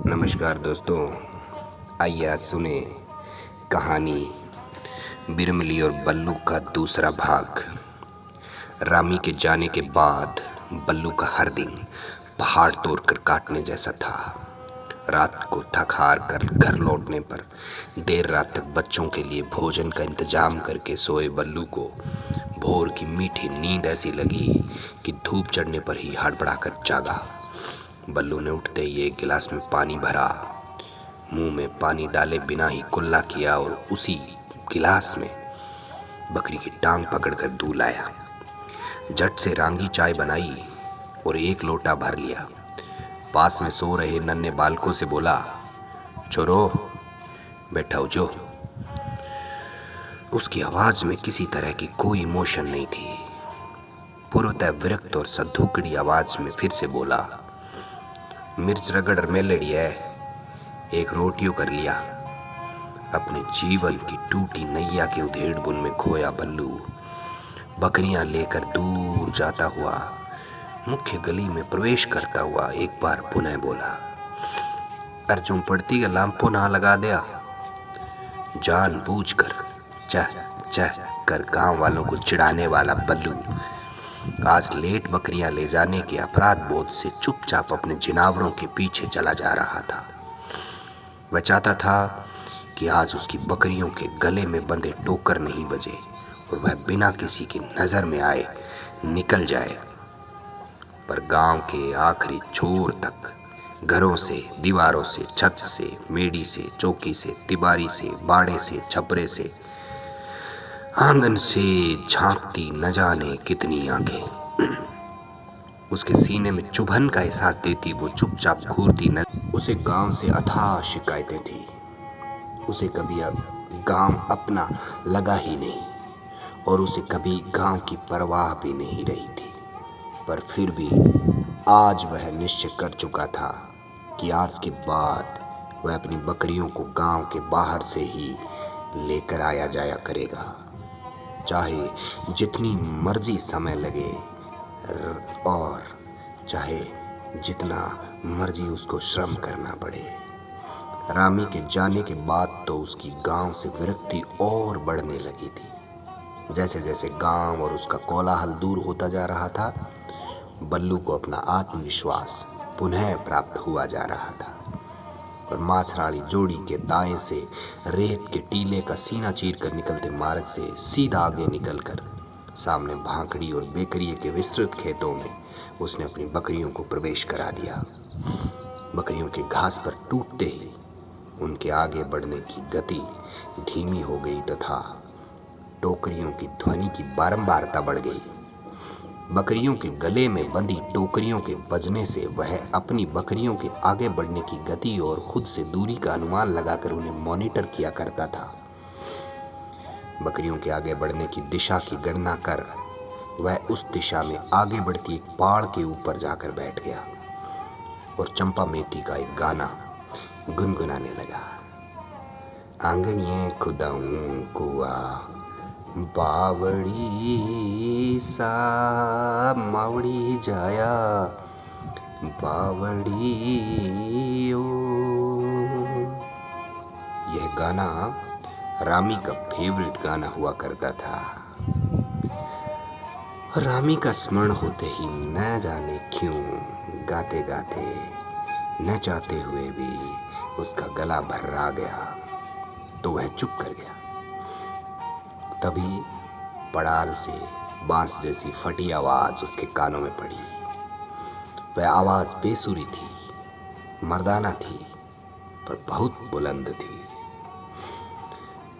नमस्कार दोस्तों, आइए आज सुने कहानी बिरमली और बल्लू का दूसरा भाग। रामी के जाने के बाद बल्लू का हर दिन पहाड़ तोड़कर काटने जैसा था। रात को थक हार कर घर लौटने पर देर रात तक बच्चों के लिए भोजन का इंतजाम करके सोए बल्लू को भोर की मीठी नींद ऐसी लगी कि धूप चढ़ने पर ही हड़बड़ाकर जागा। बल्लू ने उठते ही एक गिलास में पानी भरा, मुंह में पानी डाले बिना ही कुल्ला किया और उसी गिलास में बकरी की टांग पकड़कर दूध लाया। झट से रांगी चाय बनाई और एक लोटा भर लिया। पास में सो रहे नन्हे बालकों से बोला, छोरो बैठा हो जो। उसकी आवाज में किसी तरह की कोई इमोशन नहीं थी। पूर्वतः विरक्त और सधुकड़ी आवाज में फिर से बोला, मिर्च रगड़ मेलड़ी है, एक रोटियों कर लिया। अपने जीवन की टूटी नैया के उधेड़ बुन में खोया बल्लू बकरियां लेकर दूर जाता हुआ मुख्य गली में प्रवेश करता हुआ एक बार पुनः बोला, अर्जुन पड़ती का लांपो ना लगा दिया। जानबूझकर चह चह कर गांव वालों को चिढ़ाने वाला बल्लू आज लेट बकरियां ले जाने के अपराध बोध से चुपचाप अपने जिनावरों के पीछे चला जा रहा था। वह चाहता था कि आज उसकी बकरियों के गले में बंधे टोकर नहीं बजे और वह बिना किसी की नजर में आए निकल जाए। पर गांव के आखिरी छोर तक घरों से, दीवारों से, छत से, मेड़ी से, चौकी से, तिबारी से, बाड़े से, छपरे से, आंगन से झांकती न जाने कितनी आंखें उसके सीने में चुभन का एहसास देती वो चुपचाप घूरती न। उसे गांव से अथाह शिकायतें थी। उसे कभी अब गांव अपना लगा ही नहीं और उसे कभी गांव की परवाह भी नहीं रही थी। पर फिर भी आज वह निश्चय कर चुका था कि आज के बाद वह अपनी बकरियों को गांव के बाहर से ही लेकर आया जाया करेगा, चाहे जितनी मर्जी समय लगे और चाहे जितना मर्जी उसको श्रम करना पड़े। रामी के जाने के बाद तो उसकी गांव से विरक्ति और बढ़ने लगी थी। जैसे जैसे गांव और उसका कोलाहल दूर होता जा रहा था, बल्लू को अपना आत्मविश्वास पुनः प्राप्त हुआ जा रहा था और माछराड़ी जोड़ी के दाएं से रेत के टीले का सीना चीर कर निकलते मार्ग से सीधा आगे निकलकर सामने भांकड़ी और बेकरिए के विस्तृत खेतों में उसने अपनी बकरियों को प्रवेश करा दिया। बकरियों के घास पर टूटते ही उनके आगे बढ़ने की गति धीमी हो गई तथा टोकरियों की ध्वनि की बारंबारता बढ़ गई। बकरियों के गले में बंधी टोकरियों के बजने से वह अपनी बकरियों के आगे बढ़ने की गति और खुद से दूरी का अनुमान लगाकर उन्हें मॉनिटर किया करता था। बकरियों के आगे बढ़ने की दिशा की गणना कर वह उस दिशा में आगे बढ़ती एक पहाड़ के ऊपर जाकर बैठ गया और चंपा मेथी का एक गाना गुनगुनाने लगा। आंगनिये खुदाऊं कुआ बावड़ी सा मावड़ी जाया बावड़ी ओ। यह गाना रामी का फेवरेट गाना हुआ करता था। रामी का स्मरण होते ही न जाने क्यों गाते गाते न चाहते हुए भी उसका गला भर्रा गया तो वह चुप कर गया। तभी पड़ाल से बांस जैसी फटी आवाज उसके कानों में पड़ी। वह आवाज बेसुरी थी, मर्दाना थी, पर बहुत बुलंद थी।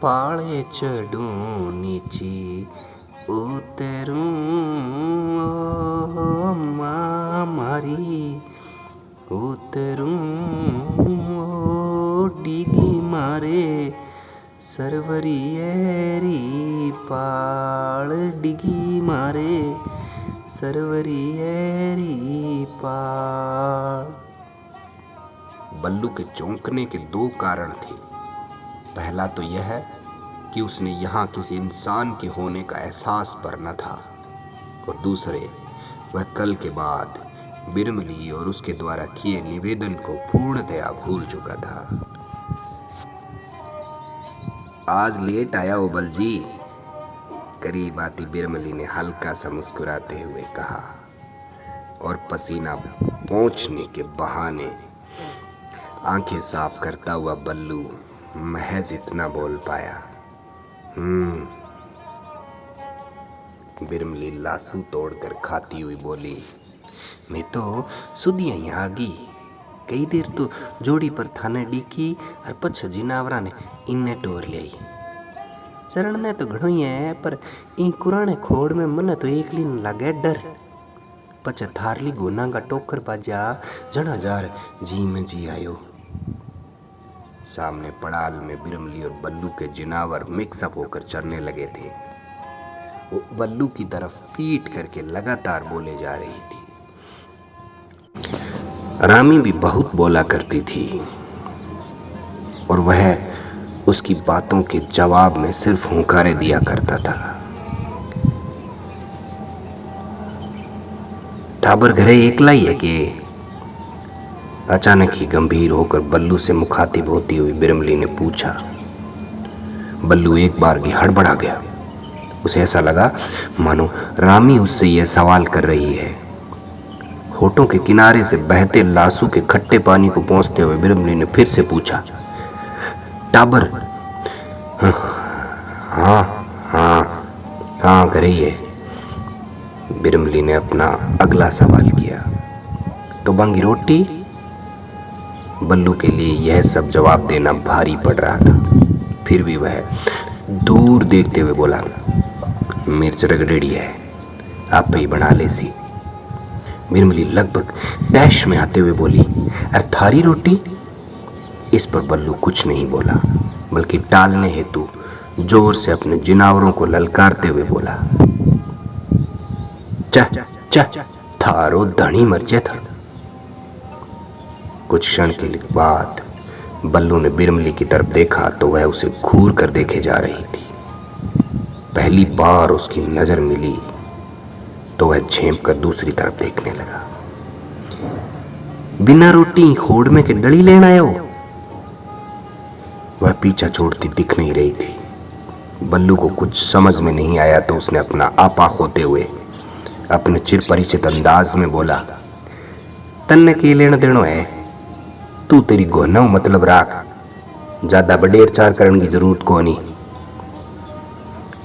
पाले चढ़ूं नीची उतरूं ओ माँ मारी उतरूं ओ डिगी मारे सरवरी एरी पाल डिगी मारे सरवरी एरी पाल। बल्लू के चौंकने के दो कारण थे। पहला तो यह कि उसने यहाँ किसी इंसान के होने का एहसास पर न था और दूसरे वह कल के बाद बिरमली और उसके द्वारा किए निवेदन को पूर्णतया भूल चुका था। आज लेट आया हो बलजी, करीब आती बिरमली ने हल्का सा मुस्कुराते हुए कहा और पसीना पोंछने के बहाने आंखें साफ करता हुआ बल्लू महज इतना बोल पाया, बिरमली लासू तोड़कर खाती हुई बोली, मैं तो सुधी यहाँ आ गई, कई देर तो जोड़ी पर थाने डीकी और पछ जिनावरा ने इन्ने टोर ली। चरण ने तो घणो ही है, पर इन कुराने खोड़ में मन तो एक दिन लगे डर। पछ थारली गोना का टोकर बाजा जना जार जी में जी आयो। सामने पड़ाल में बिरमली और बल्लू के जिनावर मिक्सअप होकर चलने लगे थे। वो बल्लू की तरफ पीट करके लगातार बोले जा रही थी। रामी भी बहुत बोला करती थी और वह उसकी बातों के जवाब में सिर्फ हुंकारे दिया करता था। टाबर घरे एकला ही है कि? अचानक ही गंभीर होकर बल्लू से मुखातिब होती हुई बिरमली ने पूछा। बल्लू एक बार की हड़बड़ा गया। उसे ऐसा लगा मानो रामी उससे यह सवाल कर रही है। होठों के किनारे से बहते लासू के खट्टे पानी को पहुंचते हुए बिरमली ने फिर से पूछा, टाबर? हाँ हाँ हाँ घरे ही है। बिरमली ने अपना अगला सवाल किया, तो बांगी रोटी? बल्लू के लिए यह सब जवाब देना भारी पड़ रहा था। फिर भी वह दूर देखते हुए बोला, मिर्च रगड़ेड़ी है, आप ही बना ले सी। बिरमली लगभग डैश में आते हुए बोली, अरे थारी रोटी? इस पर बल्लू कुछ नहीं बोला, बल्कि टालने हेतु जोर से अपने जिनावरों को ललकारते हुए बोला, चा चा थारो धनी मर्जे था। कुछ क्षण के बाद बल्लू ने बिरमली की तरफ देखा तो वह उसे घूर कर देखे जा रही थी। पहली बार उसकी नजर मिली तो वह झेंप कर दूसरी तरफ देखने लगा। बिना रोटी खोड़ में के डली लेना आयो? वह पीछा छोड़ती दिख नहीं रही थी। बल्लू को कुछ समझ में नहीं आया तो उसने अपना आपा खोते हुए अपने चिर परिचित अंदाज में बोला, तन्ने के लेना देनो है, तू तेरी गोना मतलब राख, ज्यादा बडेर चार करने की जरूरत को नहीं।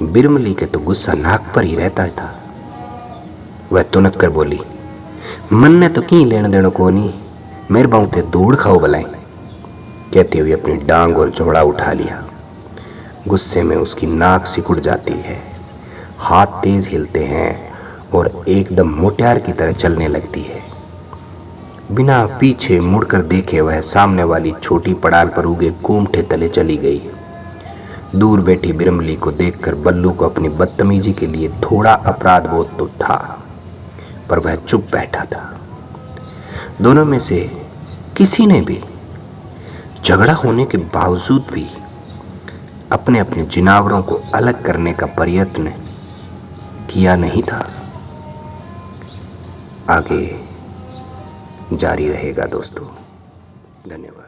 बिरमली के तो गुस्सा नाक पर ही रहता था। वह तुनक कर बोली, मन ने तो की लेना देना को नहीं, मेरे बाऊ ते दूड़ खाओ बलाएं। कहते हुए अपनी डांग और जोड़ा उठा लिया। गुस्से में उसकी नाक सिकुड़ जाती है, हाथ तेज हिलते हैं और एकदम मोटियार की तरह चलने लगती है। बिना पीछे मुड़कर देखे वह सामने वाली छोटी पड़ाल पर उगे कूमठे तले चली गई। दूर बैठी बिरमली को देखकर बल्लू को अपनी बदतमीजी के लिए थोड़ा अपराध बोध तो था, पर वह चुप बैठा था। दोनों में से किसी ने भी झगड़ा होने के बावजूद भी अपने अपने जिनावरों को अलग करने का प्रयत्न किया नहीं था। आगे जारी रहेगा दोस्तों। धन्यवाद।